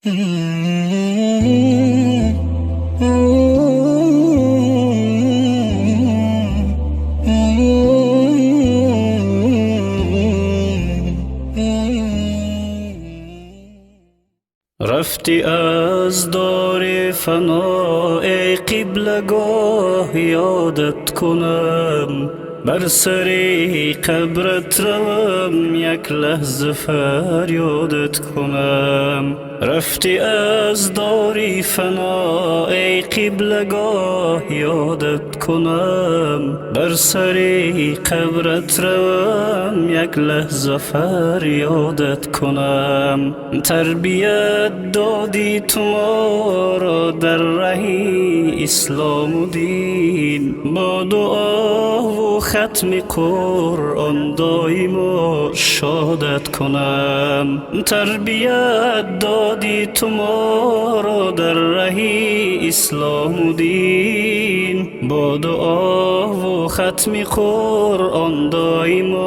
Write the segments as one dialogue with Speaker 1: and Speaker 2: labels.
Speaker 1: رفتی از دار فنا ای قبلگاه یادت کنم، بر سر قبرت روم یک لحظه فریادت کنم. رفتی از دار فنا ای قبلگاه یادت کنم، بر سر قبرت روم یک لحظه فریادت کنم. تربیت دادی تو ما را در راه اسلام و دین، با دعا و ختم قرآن دایم شادت کنم. تربیت دادی تو ما را در راه اسلام و دین، با دعا و ختم قرآن دایم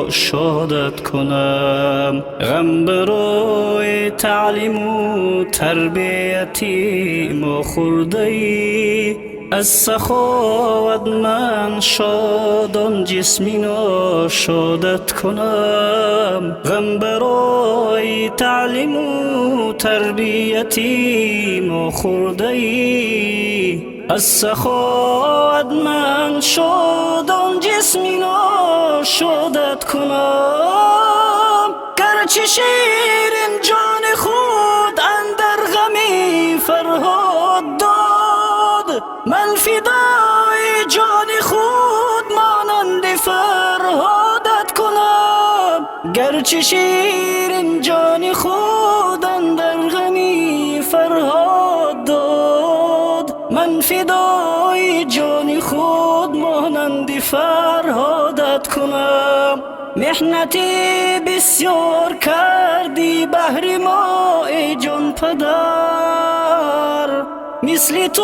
Speaker 1: شادت کنم. غم برای تعلیم و تربیتی ما خورده ای، از سخاوت من شادان جسمی ناشادت کنم. غم برای تعلیم و تربیتی ما خورده ای، از سخاوت من شادان جسمی ناشادت کنم. گرچه شیرین جان خود اندر غمی فرهاد داد، من فدای جان خود مانند فرهادت کنم. گرچه شیرین جان خود اندر غمی فرهاد داد، من فدای جان خود مانند فرهادت کنم. محنتی بسیار کردی بهر ما ای جان پدر، مثل تو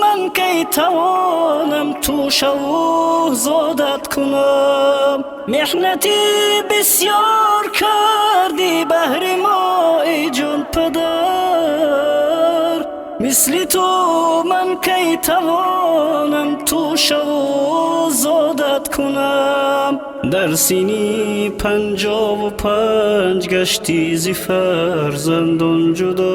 Speaker 1: من کی توانم تو شو زادت کنم. محنتی بسیار کردی بهر ما ای جان پدر، مثل تو من کی توانم تو شو زادت کنم. در سینی 55 گشتی ز فرزندان جدا،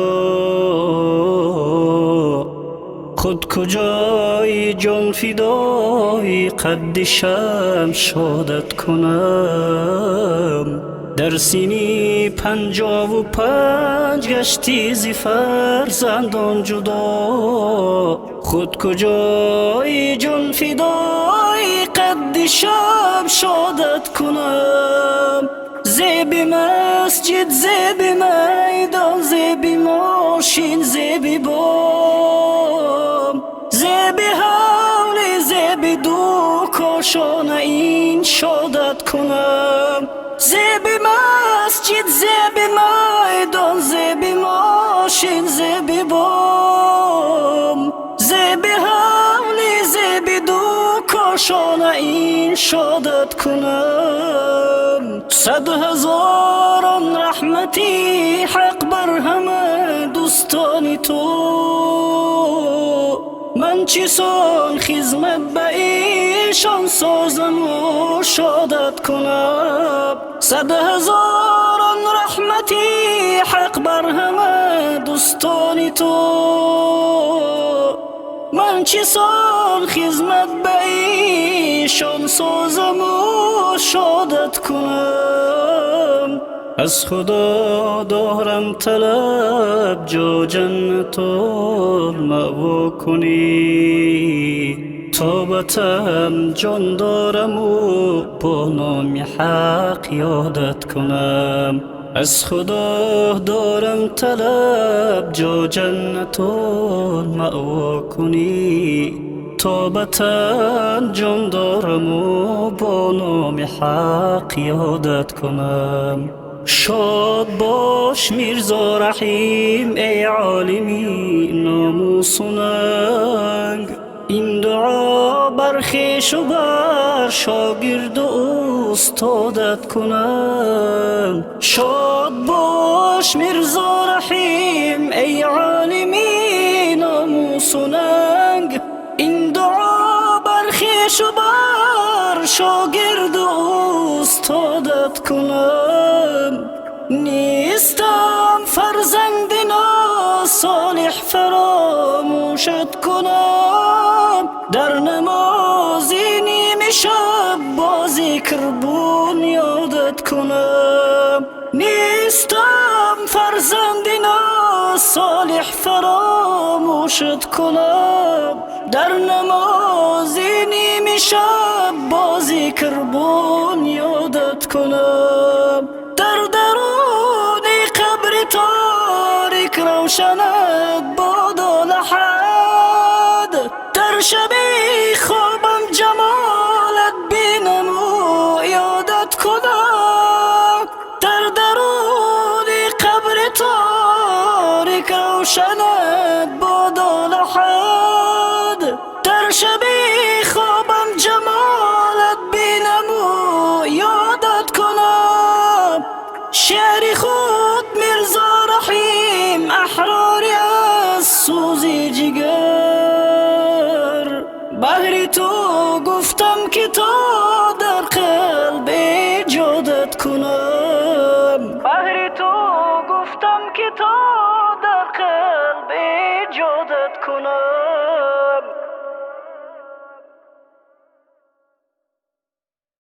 Speaker 1: خود کجای جان فدای قد شمس شادت کنم. در سینی 55 گشتی ز فرزندان جدا، خود کجای جان فدای قد شب شادت کنم. زیب مسجد زیب میدان زیب ماشین زیب بام، زیب حول زیب دو کاشانه این شادت کنم. زیب مسجد زیب میدان زیب ماشین زیب بام، زیب حول زیب دو کاشانه این شادت کنم. 100,000 رحمتی حق بر همه دوستان تو، من چه سان خدمت به ایشان سازم و شادت کنم. 100,000 رحمتی حق بر همه دوستان تو، من چه سان خدمت به ایشان سازم و شادت کنم. از خدا دارم طلب جا جنت المأوا کنی، تا وطن جان دارم و با نام حق یادت کنم. از خدا دارم طلب جا جنت المأوا کنی، تا وطن جان دارم و با نام حق یادت کنم. شاد باش میرزا رحیم ای عالمی ناموس و ننگ، این دعا بر خویش و بر شاگرد و استادت کنم. شاد باش میرزا رحیم ای عالمی ناموس و ننگ. این دعا بر خویش و بر شاگرد و استادت کنم. نیستم فرزند ناصالح فراموشت کنم. در نمازی نیمه شب با ذکر بنیادت کنم. نیستم فرزند ناصالح فراموشت کنم. در نمازی نیمه شب با ذکر بنیادت کنم. در درون قبر تاریک روشنت بادا لحد. در شب خوابم جمالت بینم و یادت کنم. در درون قبر تاریک روشنت بادا لحد. در شب خوابم جمالت بینم و یادت کنم. شعر خود میرزا رحیم احراری از سوز جگر. بهر تو گفتم که تا در قلب ایجادت کنم. بهر تو گفتم که تا